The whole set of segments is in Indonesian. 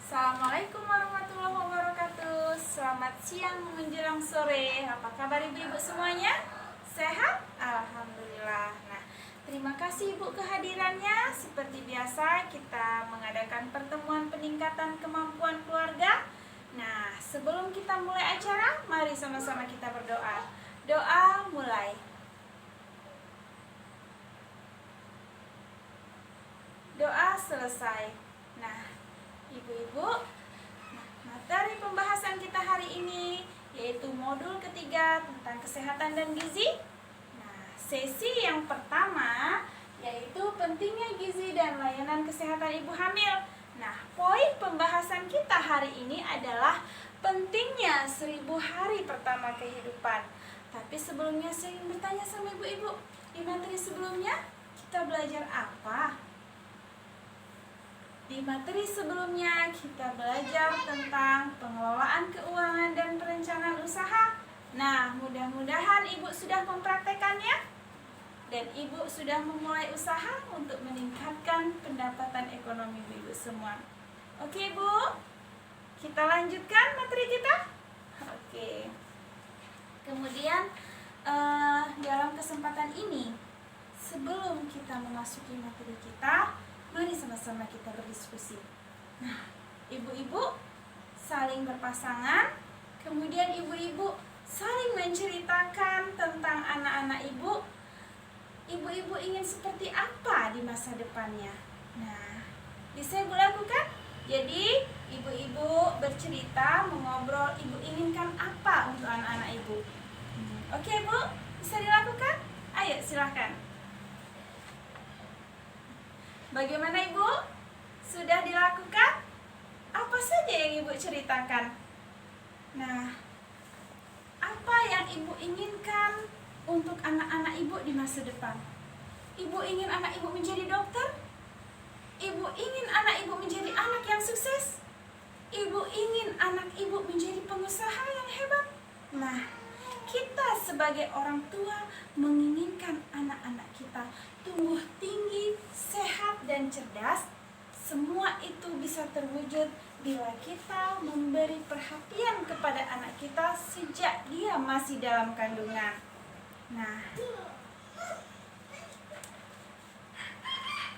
Assalamualaikum warahmatullahi wabarakatuh. Selamat siang menjelang sore. Apa kabar ibu-ibu semuanya? Sehat? Alhamdulillah. Nah, terima kasih ibu kehadirannya. Seperti biasa kita mengadakan pertemuan peningkatan kemampuan keluarga. Nah, sebelum kita mulai acara, mari sama-sama kita berdoa. Doa mulai. Doa selesai. Nah, ibu-ibu, materi pembahasan kita hari ini yaitu modul ketiga tentang kesehatan dan gizi. Nah, sesi yang pertama yaitu pentingnya gizi dan layanan kesehatan ibu hamil. Nah, poin pembahasan kita hari ini adalah pentingnya 1000 hari pertama kehidupan. Tapi sebelumnya saya ingin bertanya sama ibu-ibu, di materi sebelumnya kita belajar apa? Di materi sebelumnya kita belajar tentang pengelolaan keuangan dan perencanaan usaha. Nah, mudah-mudahan ibu sudah mempraktekannya dan ibu sudah memulai usaha untuk meningkatkan pendapatan ekonomi ibu semua. Oke bu, kita lanjutkan materi kita. Oke. Kemudian dalam kesempatan ini, sebelum kita memasuki materi kita, mari sama-sama kita berdiskusi. Nah, ibu-ibu saling berpasangan, kemudian ibu-ibu saling menceritakan tentang anak-anak ibu. Ibu-ibu ingin seperti apa di masa depannya? Nah, bisa ibu lakukan? Jadi, ibu-ibu bercerita, mengobrol, ibu inginkan apa untuk anak-anak ibu? Oke, Bu, bisa dilakukan? Ayo, silahkan. Bagaimana ibu? Sudah dilakukan? Apa saja yang ibu ceritakan? Nah, apa yang ibu inginkan untuk anak-anak ibu di masa depan? Ibu ingin anak ibu menjadi dokter? Ibu ingin anak ibu menjadi anak yang sukses? Ibu ingin anak ibu menjadi pengusaha yang hebat? Nah, kita sebagai orang tua menginginkan anak-anak kita tumbuh tinggi, sehat, dan cerdas. Semua itu bisa terwujud bila kita memberi perhatian kepada anak kita sejak dia masih dalam kandungan. Nah,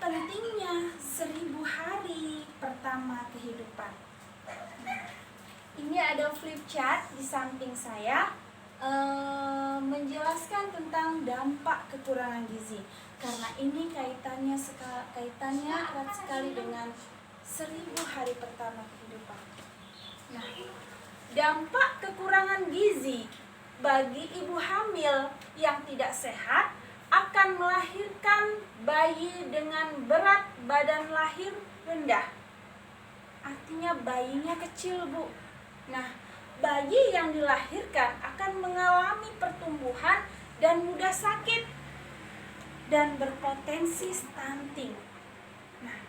pentingnya 1000 hari pertama kehidupan. Nah, ini ada flip chart di samping saya, menjelaskan tentang dampak kekurangan gizi, karena ini kaitannya erat sekali dengan 1000 hari pertama kehidupan. Nah, dampak kekurangan gizi bagi ibu hamil yang tidak sehat akan melahirkan bayi dengan berat badan lahir rendah. Artinya bayinya kecil, Bu. Nah, bayi yang dilahirkan akan mengalami pertumbuhan dan mudah sakit dan berpotensi stunting. Nah,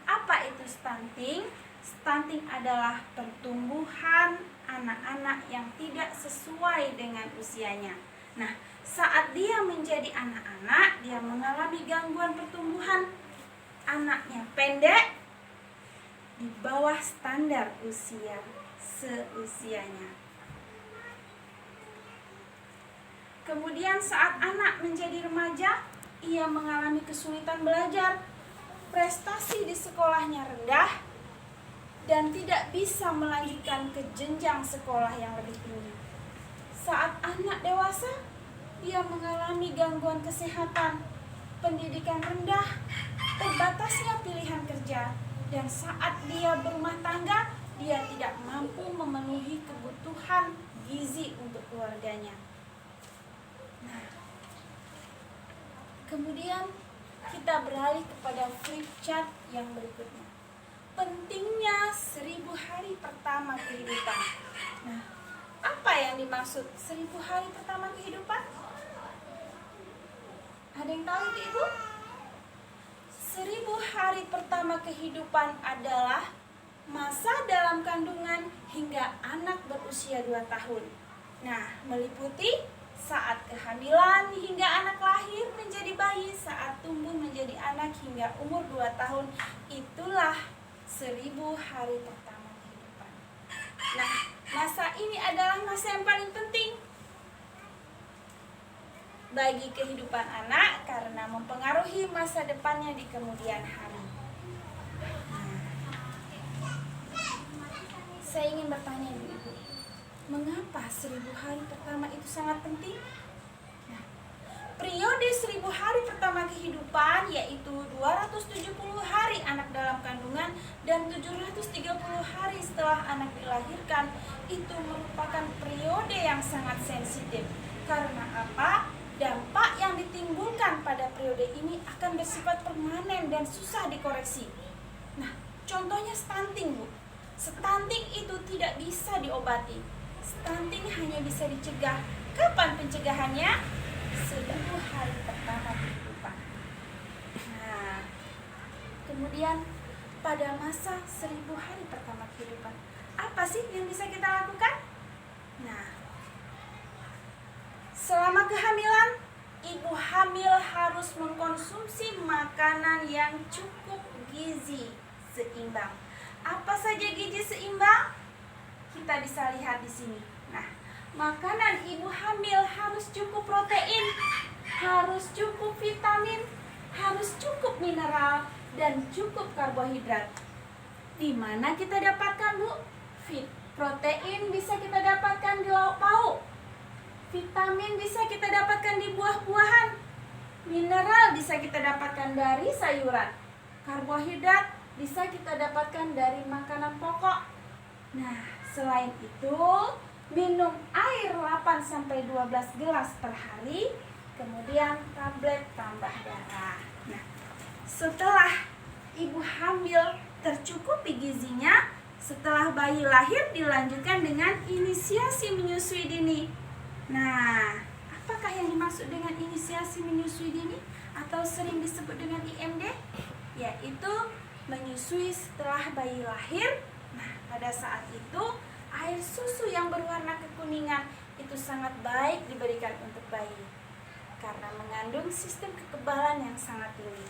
apa itu stunting? Stunting adalah pertumbuhan anak-anak yang tidak sesuai dengan usianya. Nah, saat dia menjadi anak-anak, dia mengalami gangguan pertumbuhan. Anaknya pendek di bawah standar usia seusianya. Kemudian saat anak menjadi remaja, ia mengalami kesulitan belajar, prestasi di sekolahnya rendah, dan tidak bisa melanjutkan ke jenjang sekolah yang lebih tinggi. Saat anak dewasa, ia mengalami gangguan kesehatan, pendidikan rendah, terbatasnya pilihan kerja, dan saat dia berumah tangga, dia tidak mampu memenuhi kebutuhan gizi untuk keluarganya. Nah, kemudian kita beralih kepada flip chart yang berikutnya. Pentingnya 1000 hari pertama kehidupan. Nah, apa yang dimaksud 1000 hari pertama kehidupan? Ada yang tahu Ibu? 1000 hari pertama kehidupan adalah masa dalam kandungan hingga anak berusia 2 tahun. Nah, meliputi saat kehamilan hingga anak lahir menjadi bayi, saat tumbuh menjadi anak hingga umur 2 tahun. Itulah 1000 hari pertama kehidupan. Nah, masa ini adalah masa yang paling penting bagi kehidupan anak karena mempengaruhi masa depannya di kemudian hari. Saya ingin bertanya Ibu, mengapa 1000 hari pertama itu sangat penting? Periode 1000 hari pertama kehidupan yaitu 270 hari anak dalam kandungan dan 730 hari setelah anak dilahirkan itu merupakan periode yang sangat sensitif. Karena apa? Dampak yang ditimbulkan pada periode ini akan bersifat permanen dan susah dikoreksi. Nah, contohnya stunting, Bu. Stunting itu tidak bisa diobati. Stunting hanya bisa dicegah. Kapan pencegahannya? 1000 hari pertama kehidupan. Nah, kemudian pada masa 1000 hari pertama kehidupan, apa sih yang bisa kita lakukan? Nah, selama kehamilan, ibu hamil harus mengkonsumsi makanan yang cukup gizi seimbang. Apa saja gizi seimbang? Kita bisa lihat di sini. Nah, makanan ibu hamil harus cukup protein, harus cukup vitamin, harus cukup mineral, dan cukup karbohidrat. Di mana kita dapatkan, Bu? Protein bisa kita dapatkan di lauk pauk. Vitamin bisa kita dapatkan di buah-buahan. Mineral bisa kita dapatkan dari sayuran. Karbohidrat bisa kita dapatkan dari makanan pokok. Nah, selain itu, minum air 8-12 gelas per hari, kemudian tablet tambah darah. Nah, setelah ibu hamil tercukupi gizinya, setelah bayi lahir dilanjutkan dengan inisiasi menyusui dini. Nah, apakah yang dimaksud dengan inisiasi menyusui dini atau sering disebut dengan IMD? Yaitu menyusui setelah bayi lahir. Nah, pada saat itu air susu yang berwarna kekuningan itu sangat baik diberikan untuk bayi karena mengandung sistem kekebalan yang sangat tinggi.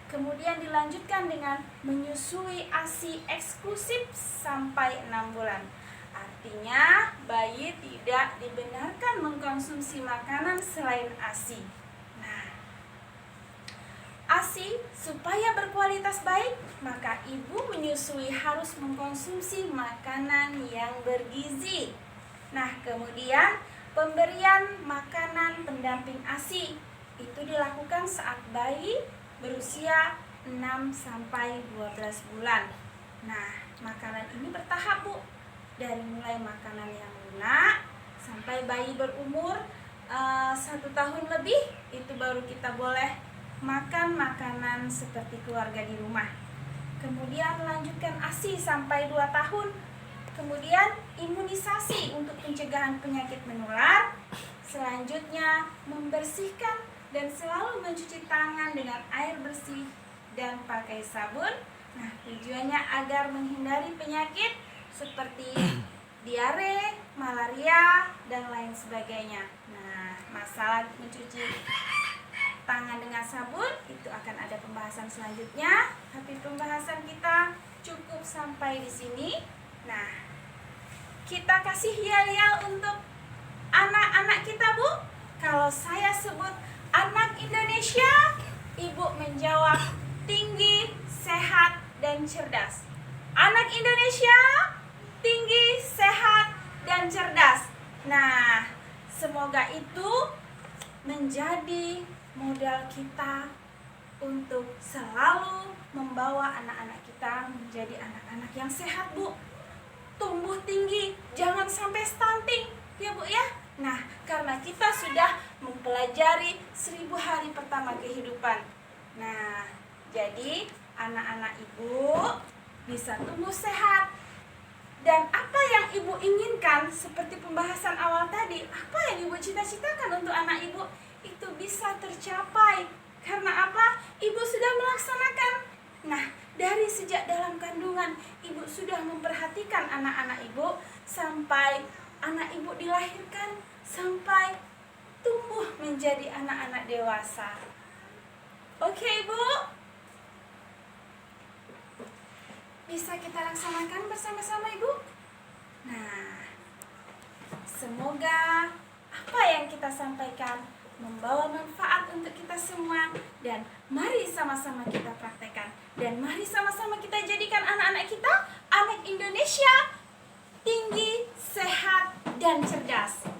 Kemudian dilanjutkan dengan menyusui ASI eksklusif sampai 6 bulan. Artinya bayi tidak dibenarkan mengkonsumsi makanan selain ASI. ASI supaya berkualitas baik, maka ibu menyusui harus mengkonsumsi makanan yang bergizi. Nah, kemudian pemberian makanan pendamping ASI itu dilakukan saat bayi berusia 6-12 bulan. Nah, makanan ini bertahap, Bu. Dari mulai makanan yang lunak sampai bayi berumur 1 tahun lebih, itu baru kita boleh makan makanan seperti keluarga di rumah. Kemudian lanjutkan ASI sampai 2 tahun. Kemudian imunisasi untuk pencegahan penyakit menular. Selanjutnya membersihkan dan selalu mencuci tangan dengan air bersih dan pakai sabun. Nah, tujuannya agar menghindari penyakit seperti diare, malaria, dan lain sebagainya. Nah, masalah mencuci tangan dengan sabun itu akan ada pembahasan selanjutnya, tapi pembahasan kita cukup sampai di sini. Nah, kita kasih yel-yel untuk anak-anak kita, Bu. Kalau saya sebut anak Indonesia, Ibu menjawab tinggi, sehat, dan cerdas. Anak Indonesia tinggi, sehat, dan cerdas. Nah, semoga itu menjadi modal kita untuk selalu membawa anak-anak kita menjadi anak-anak yang sehat, Bu. Tumbuh tinggi, jangan sampai stunting, ya Bu ya. Nah, karena kita sudah mempelajari 1000 hari pertama kehidupan. Nah, jadi anak-anak Ibu bisa tumbuh sehat. Dan apa yang Ibu inginkan seperti pembahasan awal tadi, apa yang Ibu cita-citakan untuk anak Ibu, itu bisa tercapai. Karena apa? Ibu sudah melaksanakan. Nah, dari sejak dalam kandungan, Ibu sudah memperhatikan anak-anak Ibu sampai anak Ibu dilahirkan, sampai tumbuh menjadi anak-anak dewasa. Oke, Ibu? bisa kita laksanakan bersama-sama Ibu. Nah, semoga apa yang kita sampaikan membawa manfaat untuk kita semua, dan mari sama-sama kita praktekkan, dan mari sama-sama kita jadikan anak-anak kita anak Indonesia tinggi, sehat, dan cerdas.